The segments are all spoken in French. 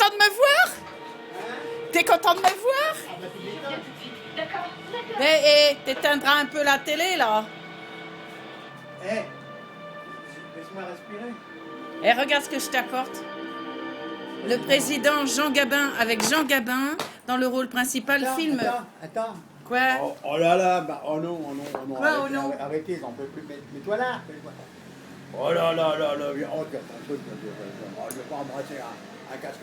content de me voir? T'es content de me voir? Ah bah tu m'étonnes. D'accord, d'accord. Mais t'éteindras un peu la télé là. Laisse-moi respirer. Et regarde ce que je t'apporte. Le président Jean Gabin avec Jean Gabin dans le rôle principal film. Attends. Quoi? Oh là là, bah, oh non. Quoi, arrêtez, oh non? arrêtez, j'en peux plus. Mets-toi là. Oh là, viens. Oh, t'as un truc. Je vais pas embrasser un casque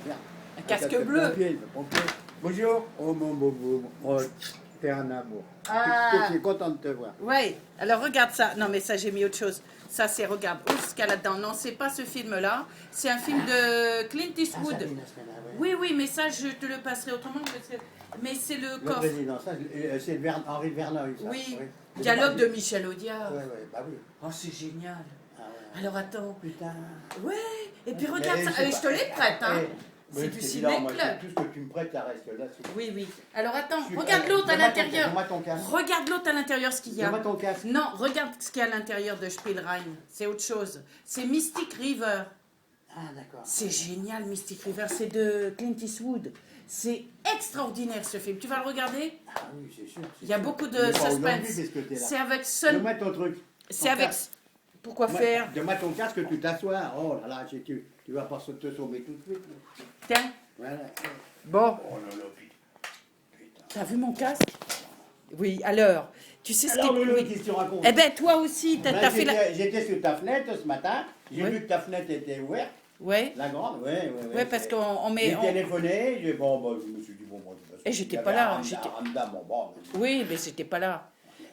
viens. Un casque bleu. Pompier. Bonjour. Oh mon bobo. Oh, t'es un amour. Ah. Je suis content de te voir. Ouais, alors regarde ça. Non, mais ça, j'ai mis autre chose. Ça, c'est, regarde, où ce qu'il y a là-dedans. Non, c'est pas ce film-là. C'est un film de Clint Eastwood. Oui, mais ça, je te le passerai autrement. Mais c'est le Le coffre. président, ça, c'est Henri Verneuil. Ça. Oui. Oui. Dialogue de Michel Audiard. Ouais, bah oui. Oh, c'est génial. Ah ouais. Alors, attends. Putain. Ouais, et puis Mais regarde ça. c'est Allez, pas- je te les prête, hein. Oui, C'est du évident, moi, ciné-club. tout ce que tu me prêtes, ça reste là. Oui. Alors, attends, Je suis- regarde l'autre à donne-moi ton- l'intérieur. donne-moi ton casque. Regarde l'autre à l'intérieur, ce qu'il y a. Donne-moi ton casque. Non, regarde ce qu'il y a à l'intérieur de Spielrein. C'est autre chose. C'est Mystic River. Ah, d'accord. C'est génial, Mystic River. C'est de Clint Eastwood. C'est extraordinaire, ce film. Tu vas le regarder? Ah oui, c'est sûr. Il y a beaucoup de Mais pas aujourd'hui, suspense. parce que t'es là. C'est avec Sun. Donne-moi ton truc. C'est Ton avec. casque. Pourquoi faire? Donne-moi ton casque, tu t'assois. Oh là là, tu vas pas te sauver tout de suite. Tiens. Voilà. Bon. Oh là là, putain. T'as vu mon casque? Oui, alors. Tu sais ce Alors, qui. Lolo, Oui. qu'est-ce que tu racontes? Eh ben, toi aussi, t'as fait la. J'étais sur ta fenêtre ce matin. J'ai Oui. vu que ta fenêtre était ouverte. Ouais. La grande, ouais. Ouais, parce qu'on met. J'ai téléphoné, je me suis dit, bon, Et j'étais pas là, bon. Oui, mais j'étais pas là.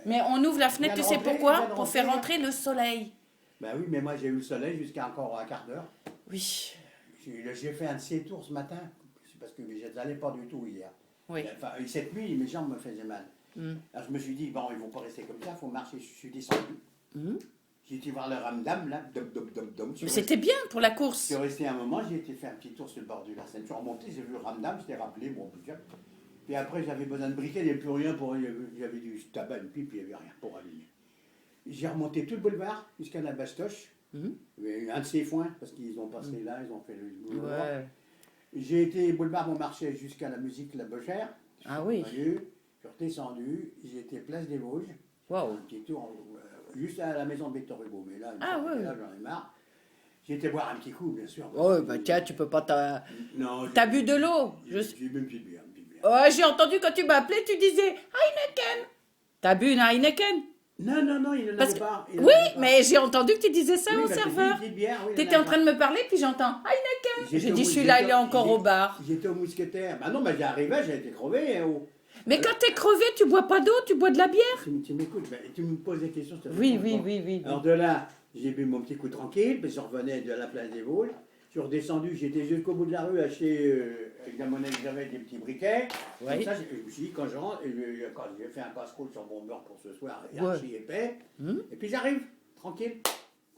Mais on ouvre la fenêtre, tu sais pourquoi? Pour faire rentrer le soleil. Ben oui, mais moi j'ai eu le soleil jusqu'à encore un quart d'heure. Oui. J'ai fait un de ces tours ce matin, c'est parce que je n'allais pas du tout hier. Oui. Enfin, cette nuit, mes jambes me faisaient mal. Alors je me suis dit, bon, ils vont pas rester comme ça, il faut marcher. Je suis descendu. J'ai été voir le ramdam, là, dom. Mais c'était bien pour la Je course. suis resté un moment, j'ai été faire un petit tour sur le bord du Larsen. Je suis remonté, j'ai vu le ramdam, je t'ai rappelé, bon, budget. Puis après, j'avais besoin de briquet, il n'y avait plus rien pour. J'avais du tabac, une pipe, il n'y avait rien pour allumer. J'ai remonté tout le boulevard jusqu'à la Bastoche. Il y avait un de ces foins, parce qu'ils ont passé là, ils ont fait le boulevard. Ouais. J'ai été boulevard Montmarché jusqu'à la musique La Bochère. Ah oui. Je suis redescendu, j'ai été place des Vosges. Waouh. Un petit tour juste à la maison de Victor Hugo. Mais là, Ah ouais. là j'en ai marre. J'ai été boire un petit coup, bien sûr. Oh, bah tiens, tu peux pas Non, T'as bu de l'eau? J'ai bu une petite bière. Oh, j'ai entendu quand tu m'appelais, tu disais Heineken. T'as bu une Heineken? Non, il n'en Parce avait que- pas. Oui, mais j'ai entendu que tu disais ça Oui, au bah, serveur. j'ai dit bière, oui, il T'étais en en a train de pas. me parler, puis j'entends Heineken. J'étais J'ai dit, au- celui-là, il est j'étais- encore au bar. J'étais au mousquetaire. Bah non, mais j'arrivais, j'ai été crevé. Mais quand t'es crevé, tu bois pas d'eau, tu bois de la bière. Tu m'écoutes, bah, tu me poses des questions. je te Oui, réponds. oui. Alors de là, j'ai bu mon petit coup tranquille, puis je revenais de la place des Vosges. Je suis redescendu, j'étais jusqu'au bout de la rue, acheter avec la monnaie que j'avais des petits briquets. Oui. Comme ça, je me suis dit, quand je rentre, quand j'ai fait un passe-croûte sur mon beurre pour ce soir, Ouais. archi épais, et puis j'arrive, tranquille.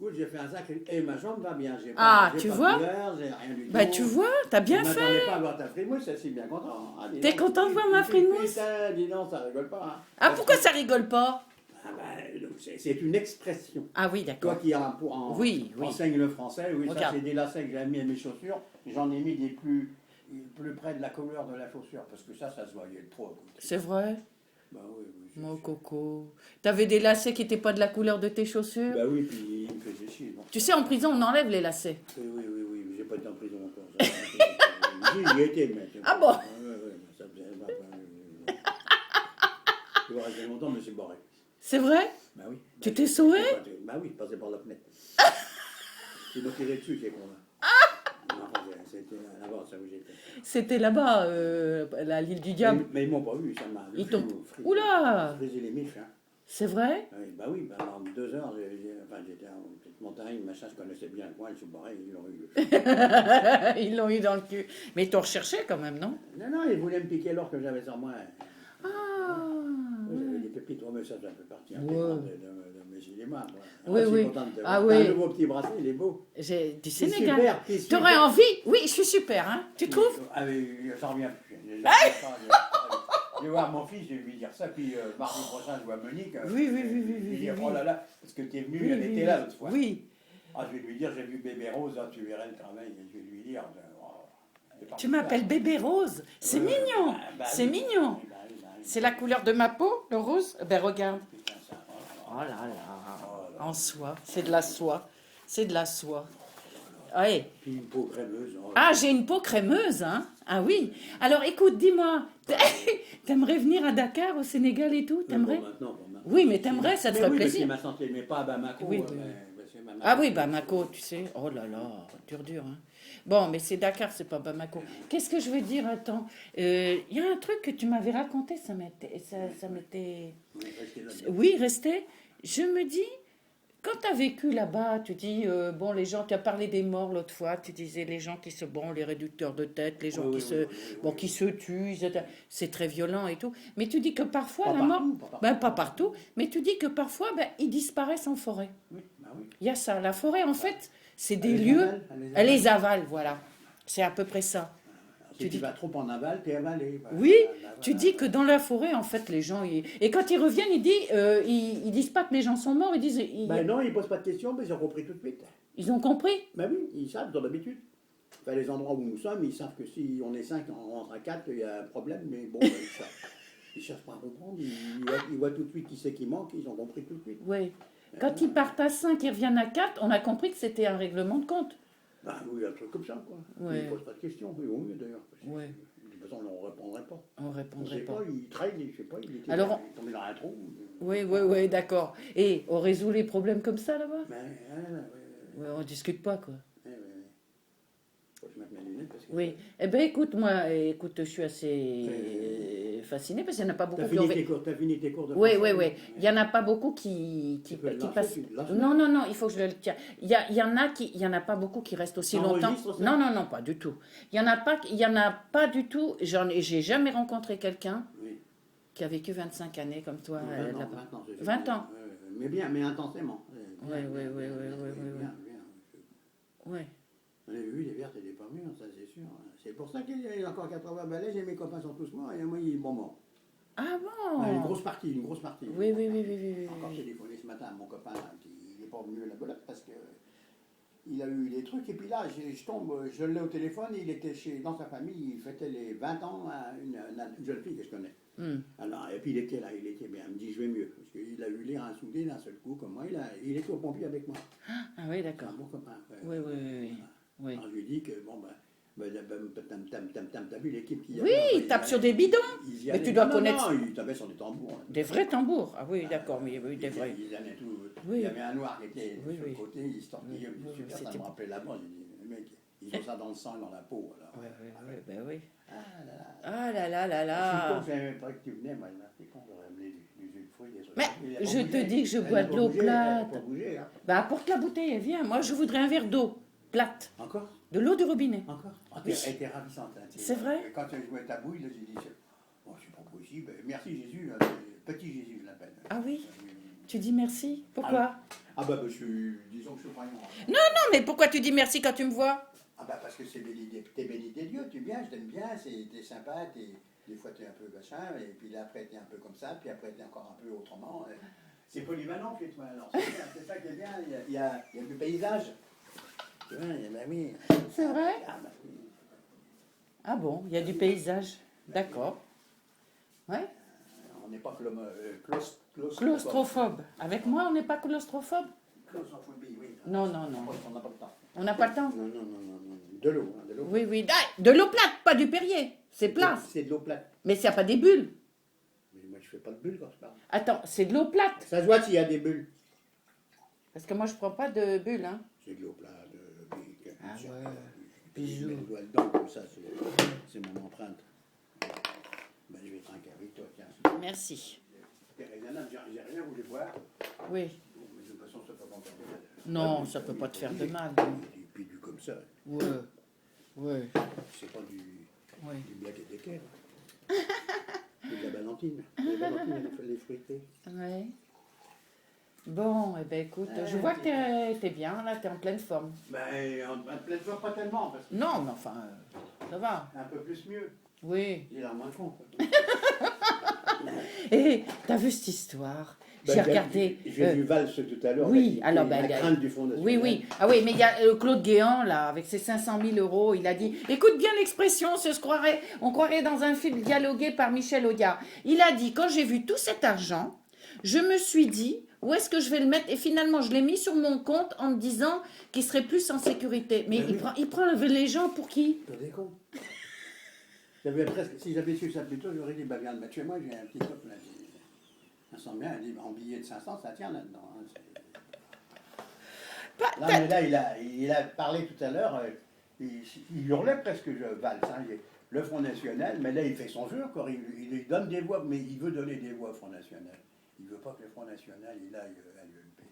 Écoute, j'ai fait un sac et ma jambe va bien. J'ai Ah, j'ai tu pas vois? de douleur, j'ai rien du tout. Bah, tu vois, t'as bien Je fait. m'attendais pas à voir ta frimousse, je suis bien content. Ah, dis T'es donc, content de voir ma frimousse? Putain, dis donc, ça rigole pas. Hein. Ah, pourquoi ça rigole pas? Ah bah, c'est une expression. Ah oui, Toi d'accord. qui Oui. enseigne le français, oui, ça Regarde. c'est des lacets que j'ai mis à mes chaussures. J'en ai mis des plus près de la couleur de la chaussure, parce que ça se voyait trop à côté. C'est vrai? Bah oui, Mon coco. T'avais des lacets qui n'étaient pas de la couleur de tes chaussures? Bah oui, puis il me faisait chier. Bon. Tu sais, en prison, on enlève les lacets. Oui, j'ai pas été en prison encore. J'y ai été, mais... Ah bon? Ouais, ça faisait... Je vais rester longtemps, mais c'est barré. C'est vrai? Bah oui. Tu t'es sauvé? Bah oui, passé par la fenêtre. Ils m'ont tiré dessus, c'est con là. Non, c'était là-bas, ça où j'étais. C'était là-bas, à l'île du Diable. Mais ils m'ont pas vu, ça m'a... Ils t'ont... Oula! Frisé les miches, hein. C'est vrai? Oui, pendant 2 heures, j'étais en petite montagne, machin, je connaissais bien le coin, ils sont barrés, ils l'ont eu. Ils l'ont eu dans le cul. Mais ils t'ont recherché quand même, non? Non, ils voulaient me piquer l'or que j'avais sur moi. Ah! J'avais des pépites, mais ça fait partie Ouais. intégrante de mes cinémas. Moi. Oui, Je suis oui. content de te Ah voir. T'as oui. un nouveau petit bracelet, il est beau. J'ai du C'est Sénégal. super, c'est super. T'aurais envie? Oui, je suis super, hein? Tu trouves? Ah oui, ça revient plus. Je vais voir mon fils, je vais lui dire ça, puis mardi prochain, je vois Monique. Oui. Je vais lui dire, oh là là, parce que tu es venu, Oui, elle était là l'autre fois. Oui. Ah, je vais lui dire, j'ai vu bébé Rose, ah, tu verrais le travail, je vais lui dire, oh, Tu m'appelles bébé rose. C'est mignon. C'est mignon. C'est la couleur de ma peau, le rose. Ben regarde. Oh là là. En soie. C'est de la soie. C'est de la soie. Ouais. Puis une peau crémeuse. Ah, j'ai une peau crémeuse, hein? Ah oui. Alors écoute, dis-moi, t'aimerais venir à Dakar, au Sénégal et tout? T'aimerais? Oui, mais t'aimerais, ça te ferait plaisir. Ma santé, mais pas à Bamako. Oui, oui. Ah oui, Bamako, tu sais. Oh là là, dur, hein. Bon, mais c'est Dakar, c'est pas Bamako. Qu'est-ce que je veux dire? Attends, il y a un truc que tu m'avais raconté, ça m'était... Oui, resté. Je me dis, quand tu as vécu là-bas, tu dis, bon, les gens, tu as parlé des morts l'autre fois, tu disais les gens qui se, bon, les réducteurs de tête, les gens qui se tuent, c'est très violent et tout. Mais tu dis que parfois, la mort, pas partout, mais tu dis que parfois, ils disparaissent en forêt. Oui, oui. Il y a ça. La forêt, en fait, c'est des lieux. Elle les avale, voilà. C'est à peu près ça. Si tu vas trop en aval, t'es avalé. Oui, tu dis que dans la forêt, en fait, les gens... Et quand ils reviennent, ils disent pas que les gens sont morts, ils disent... Non, ils posent pas de questions, mais ils ont compris tout de suite. Ils ont compris? Ben oui, ils savent, ils ont l'habitude. Enfin, les endroits où nous sommes, ils savent que si on est 5, on rentre à 4, il y a un problème, mais bon, ils savent. Ils cherchent pas à comprendre, ils voient tout de suite qui c'est qui manque, ils ont compris tout de suite. Oui. Quand ils partent à 5 et reviennent à 4, on a compris que c'était un règlement de compte. Ben oui, un truc comme ça, quoi. Ouais. Ils ne posent pas de questions, ils vont mieux d'ailleurs. Oui. De toute façon, on ne répondrait pas. On répondrait pas. Ils traînent, je sais pas, il était tombé dans un trou. Oui, d'accord. Et on résout les problèmes comme ça là-bas? Ouais, on discute pas, quoi. Faut que je mette mes lunettes parce que... Oui. Eh bien, écoute, je suis assez fascinée parce qu'il n'y en a pas beaucoup qui ont... T'as fini tes cours de Oui. français, Il n'y en a pas beaucoup qui passent... Non, il faut que je le tienne. Il y en a pas beaucoup qui restent aussi longtemps. Non, pas du tout. Il y en a pas du tout. J'ai jamais rencontré quelqu'un qui a vécu 25 années comme toi là-bas. 20 ans. Mais intensément. Oui. On a vu des vertes et des pas mûres, ça c'est sûr. C'est pour ça qu'il y a encore 80 balais, mes copains sont tous morts et moi ils sont morts. Ah bon? Une grosse partie. Oui. Encore téléphoné ce matin à mon copain qui n'est pas venu à la belote parce que il a eu des trucs et puis là je l'ai au téléphone, il était dans sa famille, il fêtait les 20 ans à une jeune fille que je connais. Alors, et puis il était là, il était bien, il me dit je vais mieux parce qu'il a eu l'air insoudé d'un seul coup comme moi, il était au pompier avec moi. Ah oui, d'accord. Un bon copain. Oui. Alors, je lui dis que t'as vu l'équipe qui... Oui, il tape sur des bidons. Mais tu dois connaître... Non, il tapait sur des tambours. Des vrais tambours. Ah oui, d'accord, mais oui, des vrais. Il y avait un noir qui était sur le côté, il se tortillait, ça me rappelait là-bas. J'ai dit, les mecs, ils ont ça dans le sang et dans la peau. Oui. Ah là. Je ne savais pas que tu venais, moi, c'est con, j'aurais amené du jus de fruits, des trucs. Mais je te dis que je bois de l'eau plate. Apporte la bouteille, viens. Moi, je voudrais un verre d'eau plate. Encore? De l'eau du robinet. Encore? Oui. Elle était ravissante. C'est vrai? Quand tu jouais ta bouille, j'ai dit, bon, c'est pas possible. Merci Jésus, petit Jésus, je l'appelle. Ah oui? Tu dis merci? Pourquoi? Disons que je suis croyant. Non, mais pourquoi tu dis merci quand tu me vois? Parce que t'es béni des dieux, tu viens, je t'aime bien, t'es sympa, des fois t'es un peu machin, et puis là après t'es un peu comme ça, puis après t'es encore un peu autrement. C'est polyvalent, puis toi, alors c'est ça qui est bien, il y a du paysage. Tu vois, oui. C'est vrai? Ah bon, il y a du paysage. D'accord. Ouais. On n'est pas claustrophobe. Avec moi, on n'est pas claustrophobe? Claustrophobie, oui. Non. On n'a pas le temps. On n'a pas le temps? Non. De l'eau. Oui. De l'eau plate, pas du Perrier. C'est plat. C'est de l'eau plate. Mais il n'y a pas des bulles. Mais moi, je fais pas de bulles quand je parle. Attends, c'est de l'eau plate. Ça se voit s'il y a des bulles. Parce que moi, je prends pas de bulles, hein. C'est de l'eau plate. Ah ouais. Bisous. Je mets le doigt dedans, comme ça, c'est mon empreinte. Je vais trinquer avec toi, tiens. Merci. T'es raisonnable, j'ai rien voulu boire. Oui. Mais de toute façon, ça peut pas me faire de mal. Non, ça peut pas te faire de mal. Puis du comme ça. Ouais. C'est pas du black et des quais. C'est de la valentine. La valentine, elle fait les fruités. Ouais. Bon, écoute, je vois que t'es bien, là, t'es en pleine forme. En pleine forme, pas tellement. Parce que non, mais enfin, ça va. un peu plus mieux. Oui. J'ai l'air moins con. Et t'as vu cette histoire? J'ai regardé. J'ai vu Valls tout à l'heure. Oui, là, alors la ben, crainte du Front National. oui, oui. Ah oui, mais il y a Claude Guéant là, avec ses 500 000 euros, il a dit, écoute bien l'expression, on croirait dans un film dialogué par Michel Audiard. Il a dit, quand j'ai vu tout cet argent, je me suis dit, où est-ce que je vais le mettre? Et finalement, je l'ai mis sur mon compte en me disant qu'il serait plus en sécurité. Mais il prend les gens pour qui? T'es des cons. Si j'avais su ça plus tôt, j'aurais dit, bah viens le mettre chez moi, j'ai un petit coffre là. Ça sent bien, elle dit, en billet de 500, ça tient là-dedans. Hein, non, mais là, il a parlé tout à l'heure, il hurlait presque Valls, hein, le Front National, mais là il fait son jeu, encore, il donne des voix, mais il veut donner des voix au Front National. Il ne veut pas que le Front National il aille à l'UMP.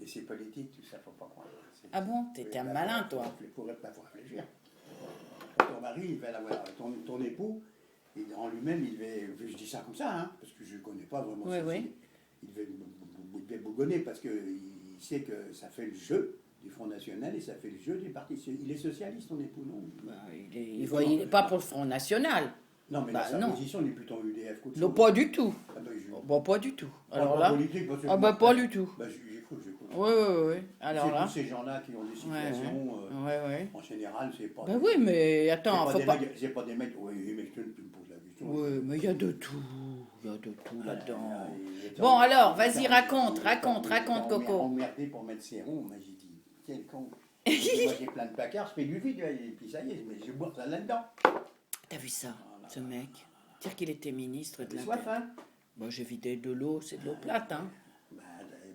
Et c'est politique, tout ça, faut pas croire. Ah bon, t'es un malin, toi. Il faudrait pas réfléchir. Ton mari, il va l'avoir, ton époux, en lui-même, je dis ça comme ça, hein, parce que je ne connais pas vraiment ça. Oui. Il devait bougonner parce qu'il sait que ça fait le jeu du Front National et ça fait le jeu du Parti Socialiste. Il est socialiste, ton époux, non? Il n'est pas pour le Front National. Non, mais sa position, il est plutôt UDF qu'autre chose. Non, pas du tout. Ah ben, bon, pas du tout. Alors pas là, politique, pas du tout. Ben, j'écoute. Oui. Alors là. Tous ces gens-là qui ont des situations, en général, c'est pas... Ben oui, mais attends, c'est pas des mecs... Oui, mais tu me poses la question. Oui, mais il y a de tout. Il y a de tout là-dedans. Bon, alors, vas-y, raconte, Coco. Emmerdé pour mettre ses ronds, mais j'ai dit, quel con. Moi, j'ai plein de placards, je fais du vide, et puis ça y est, mais je bois ça là-dedans. T'as vu ça, ce mec? Dire qu'il était ministre de l'Intérieur. Soif, hein? Moi, j'ai vidé de l'eau, c'est de l'eau plate, hein. Bah,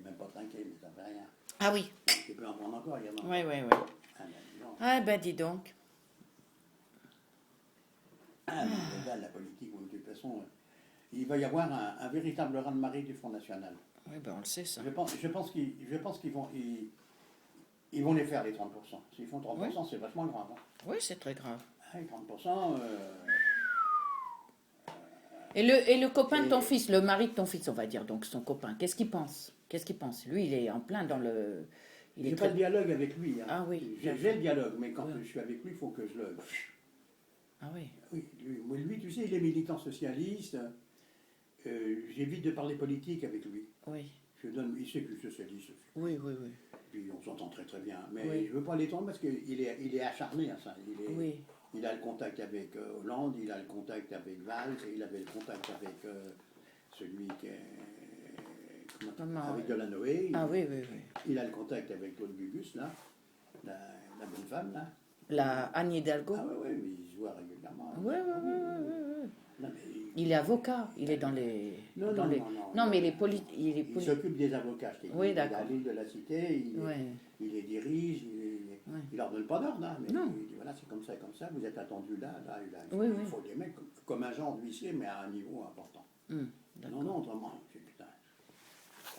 même pas trinqué, mais ça fait rien. Ah oui. Tu peux en prendre encore, il y en a. Oui. Ah ben, dis donc. Ah, mais là, la politique, de toute façon, il va y avoir un véritable raz-de-marée du Front National. Oui, ben on le sait, ça. Je pense qu'ils vont... Ils vont les faire, les 30%. S'ils font 30%, oui. C'est vachement grave. Hein. Oui, c'est très grave. Ah, les 30%... Et le copain de ton fils, le mari de ton fils, on va dire, donc son copain, qu'est-ce qu'il pense? Lui, il est en plein dans le... J'ai pas de dialogue avec lui. Hein. Ah oui. J'ai le dialogue, mais quand je suis avec lui, il faut que je le... Ah oui. Oui, lui, tu sais, il est militant socialiste. J'évite de parler politique avec lui. Oui. Il sait que je suis socialiste. Oui. Puis on s'entend très très bien. Mais je ne veux pas l'étendre parce qu'il est acharné à ça. Il a le contact avec Hollande, il a le contact avec Valls, et il avait le contact avec celui qui est... avec Delanoë. Ah oui. Il a le contact avec Claude Gugus, là, la bonne femme, là. La Anne Hidalgo. Ah oui, mais il se voit régulièrement. Oui. Non, mais... Il est avocat, il est dans les... Non, mais il s'occupe des avocats, je t'ai dit. Oui, d'accord. Il est à l'île de la Cité, il les dirige, il leur donne pas d'ordre, hein, mais il dit voilà, c'est comme ça, vous êtes attendus là. Il faut des mecs comme un genre d'huissier, mais à un niveau important. Non, autrement, putain.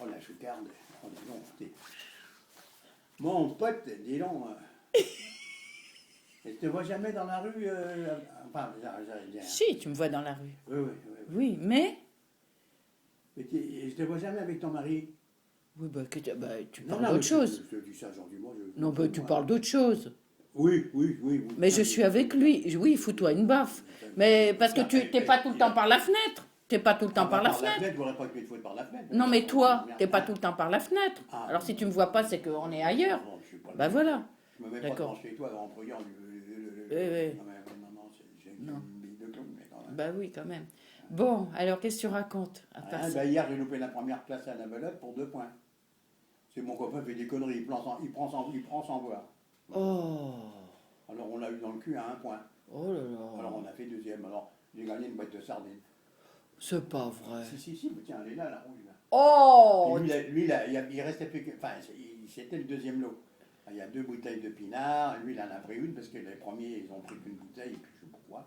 Oh la choucarde, dis donc, mon pote, dis donc. Et je te vois jamais dans la rue. Si, tu me vois dans la rue. Oui. Oui, mais je te vois jamais avec ton mari. Oui, tu parles d'autre chose. Je dis ça gentiment. Non, tu parles d'autre chose. Oui. Mais je suis avec lui. Oui, fous-toi une baffe. Mais parce que tu n'es pas tout le temps par la fenêtre. Tu n'es pas tout le temps par la fenêtre. Je ne voudrais pas que tu te foutes par la fenêtre. Non, mais toi, tu n'es pas tout le temps par la fenêtre. Alors si tu ne me vois pas, c'est qu'on est ailleurs. Non, je suis pas là. Ben voilà. Je me mets pas devant chez toi en priant. Oui. Non, j'ai une bille de clown, mais quand même. Bah oui, quand même. Bon, alors qu'est-ce que tu racontes à part ça? Hier, j'ai loupé la première place à la belote pour 2 points. C'est mon copain fait des conneries, il prend sans voir. Oh. Alors on l'a eu dans le cul à 1 point. Oh là là. Alors on a fait 2e. Alors j'ai gagné une boîte de sardines. C'est pas vrai. Si, mais tiens, elle est là, la rouge là. Oh. Lui, il restait plus que... Enfin, c'était le 2e lot. Il y a 2 bouteilles de pinard. Lui, il en a pris une parce que les premiers, ils ont pris qu'une bouteille, et puis je sais pas pourquoi.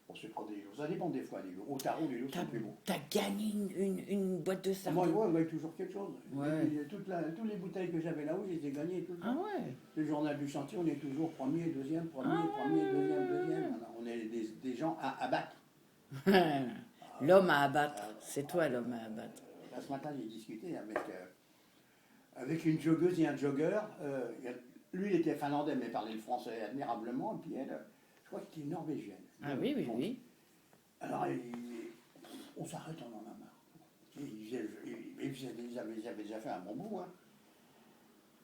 Pour se prendre des lots. Ça dépend des fois. Au tarot, les lots sont plus bons. T'as gagné une boîte de sardines? Moi, on gagne toujours quelque chose. Ouais. Toutes les bouteilles que j'avais là-haut, je les ai gagnées tout le temps. Ah ouais. Le journal du chantier, on est toujours premier, deuxième, deuxième. Alors, on est des gens à abattre. L'homme à abattre. C'est toi l'homme à abattre. Là, ce matin, j'ai discuté avec une joggeuse et un jogger. Lui, il était finlandais, mais parlait le français admirablement. Et puis elle, je crois qu'elle était norvégienne. Ah oui. Alors, On s'arrête, on en a marre. Ils avaient déjà fait un bon bout. Hein.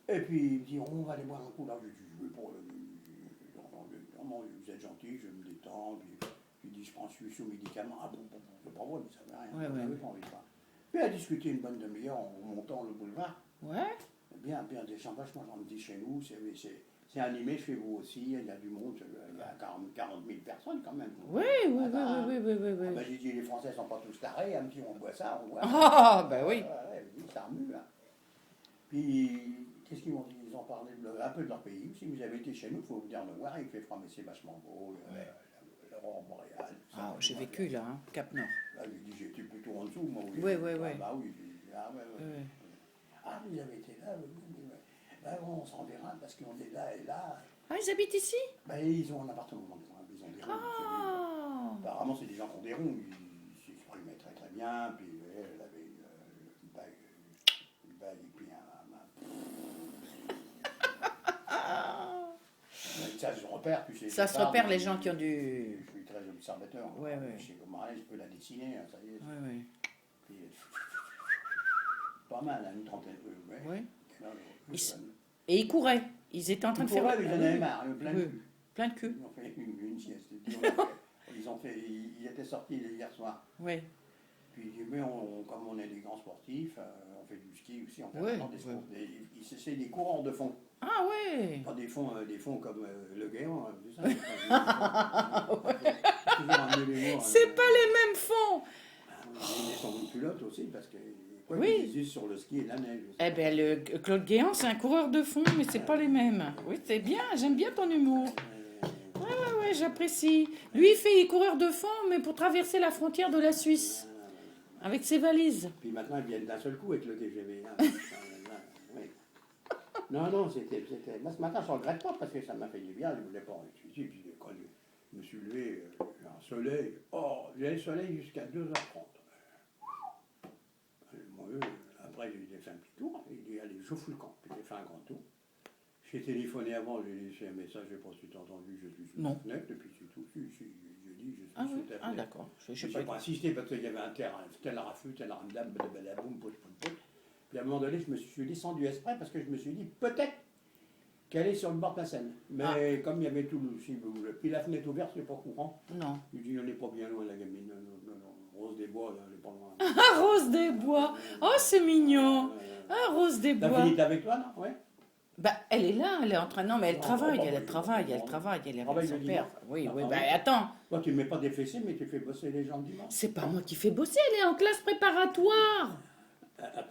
Et puis il me dit, on va aller boire un coup là. Je dis, je vais pas. Vous êtes gentil, je me détends. Puis je dis, je suis sous médicaments. Ah bon, c'est pas vrai, mais ça ne veut rien. Ouais, J'avais pas envie de ça. Puis à discuter une bonne demi-heure en montant le boulevard. Ouais. Bien, des gens vachement gentils chez nous. C'est animé chez vous aussi. Il y a du monde. Il y a 40 000 personnes quand même. Oui. Ah, ben, j'ai dit, les Français ne sont pas tous tarés. Un petit, on voit ça, on voit. Ah, ben oui. Ça remue. Hein. Puis, qu'est-ce qu'ils m'ont dit? Ils ont parlé un peu de leur pays. Si vous avez été chez nous, il faut venir le voir. Il fait froid, mais c'est vachement beau. L'aurore boréale. Ah, j'ai vécu là, hein, Cap Nord. Là, j'ai dit, j'étais plutôt en dessous, moi. Oui. Ah, bah oui. Ah, vous avez été là, on s'en verra parce qu'on est là et là. Ah, ils habitent ici? Ben, ils ont un appartement, ils ont des ronds. Ah. Apparemment, c'est des gens qui ont des ronds, ils s'exprimaient très très bien, puis elle avait une bague et puis ça se repère, tu sais. Ça se repère, les gens qui ont du... Je suis très observateur. Ouais. Je sais comment elle, je peux la dessiner, ça y est. Ouais. Puis, pas mal, hein, une trentaine. Ouais. Ils, et ils couraient. Ils étaient en train de faire... Ils en avaient marre, plein de cul. Plein de cul. Ils ont fait une sieste. Ils étaient sortis hier soir. Oui. Puis il dit, mais comme on est des grands sportifs, on fait du ski aussi, on fait vraiment des sports. C'est des coureurs de fond. Ah ouais. Pas des fonds comme le Guéant, tout ça. C'est pas les mêmes fonds. Ils sont une culotte aussi, parce que quoi oui. qu'ils disent sur le ski et la neige. Aussi. Eh bien, le Claude Guéant, c'est un coureur de fond, mais c'est pas les mêmes. Oui, c'est bien, j'aime bien ton humour. Ouais, j'apprécie. Lui, il fait coureur de fond, mais pour traverser la frontière de la Suisse. Avec ses valises. Puis maintenant, ils viennent d'un seul coup avec le TGV. Hein. Oui. Non, c'était... Moi, ce matin, je ne regrette pas parce que ça m'a fait du bien. Je ne voulais pas en étudier. Puis quand je me suis levé, un soleil. Oh, j'ai le soleil jusqu'à 2h30. Après, j'ai fait un petit tour. Il dit, allez, je fous le camp. Puis j'ai fait un grand tour. J'ai téléphoné avant, j'ai laissé un message, je ne sais pas si tu as entendu, je suis sous la fenêtre, et puis c'est tout. J'ai dit, je suis sous ta fenêtre. Ah d'accord. Je n'ai pas insisté parce qu'il y avait un tel rafut, tel ramdam, boum, pout. Puis à un moment donné, je me suis descendu exprès parce que je me suis dit, peut-être qu'elle est sur le bord de la Seine. Mais comme il y avait tout aussi, puis la fenêtre ouverte, c'est pas courant. Non. Je dis, on n'est pas bien loin, la gamine. Non. Rose des Bois, là, elle n'est pas loin. Ah, Rose des Bois. Oh, c'est mignon. Ah, Rose des Bois. T'as fini avec toi, non? Ouais. Bah, elle est là, elle est en train... Non, mais elle travaille, elle est avec son père. Oui, attends. Toi, tu ne mets pas des fessées, mais tu fais bosser les gens le dimanche. C'est pas moi qui fais bosser, elle est en classe préparatoire.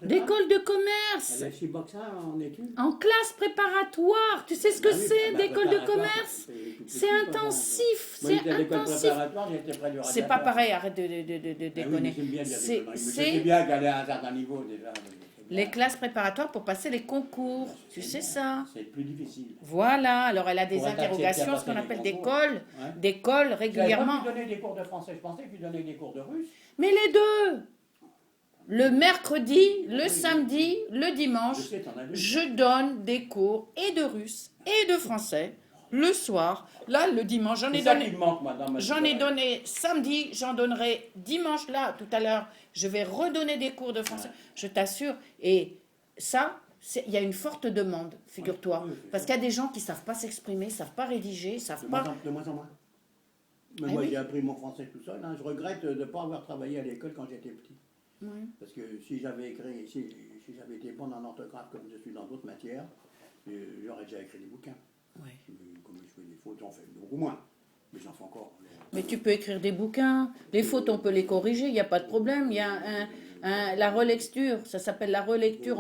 D'école de commerce. Elle est chez Boxa en études. En classe préparatoire. Tu sais ce que c'est, d'école de commerce? C'est intensif. C'est intensif. C'est pas pareil, arrête de déconner. C'est bien qu'elle est à un certain niveau déjà. Les classes préparatoires pour passer les concours, tu sais ça? C'est plus difficile. Voilà, alors elle a des interrogations, ce qu'on appelle des cols régulièrement. Tu donnais des cours de français, je pensais que tu donnais des cours de russe. Mais les deux! Le mercredi, le samedi, le dimanche, je donne des cours et de russe et de français. Le soir, là le dimanche, j'en ai donné samedi, j'en donnerai dimanche là, tout à l'heure, je vais redonner des cours de français, je t'assure. Et ça, il y a une forte demande, figure-toi, parce qu'il y a des gens qui ne savent pas s'exprimer, ne savent pas rédiger, ne savent pas... De moins en moins. Mais moi j'ai appris mon français tout seul, hein. Je regrette de ne pas avoir travaillé à l'école quand j'étais petit. Oui. Parce que si j'avais été bon en orthographe comme je suis dans d'autres matières, j'aurais déjà écrit des bouquins. Oui. Comme je fais des fautes, j'en fais beaucoup moins. Mais j'en fais encore. Mais tu peux écrire des bouquins. Les fautes, on peut les corriger, il n'y a pas de problème. Il y a la relecture, ça s'appelle la relecture.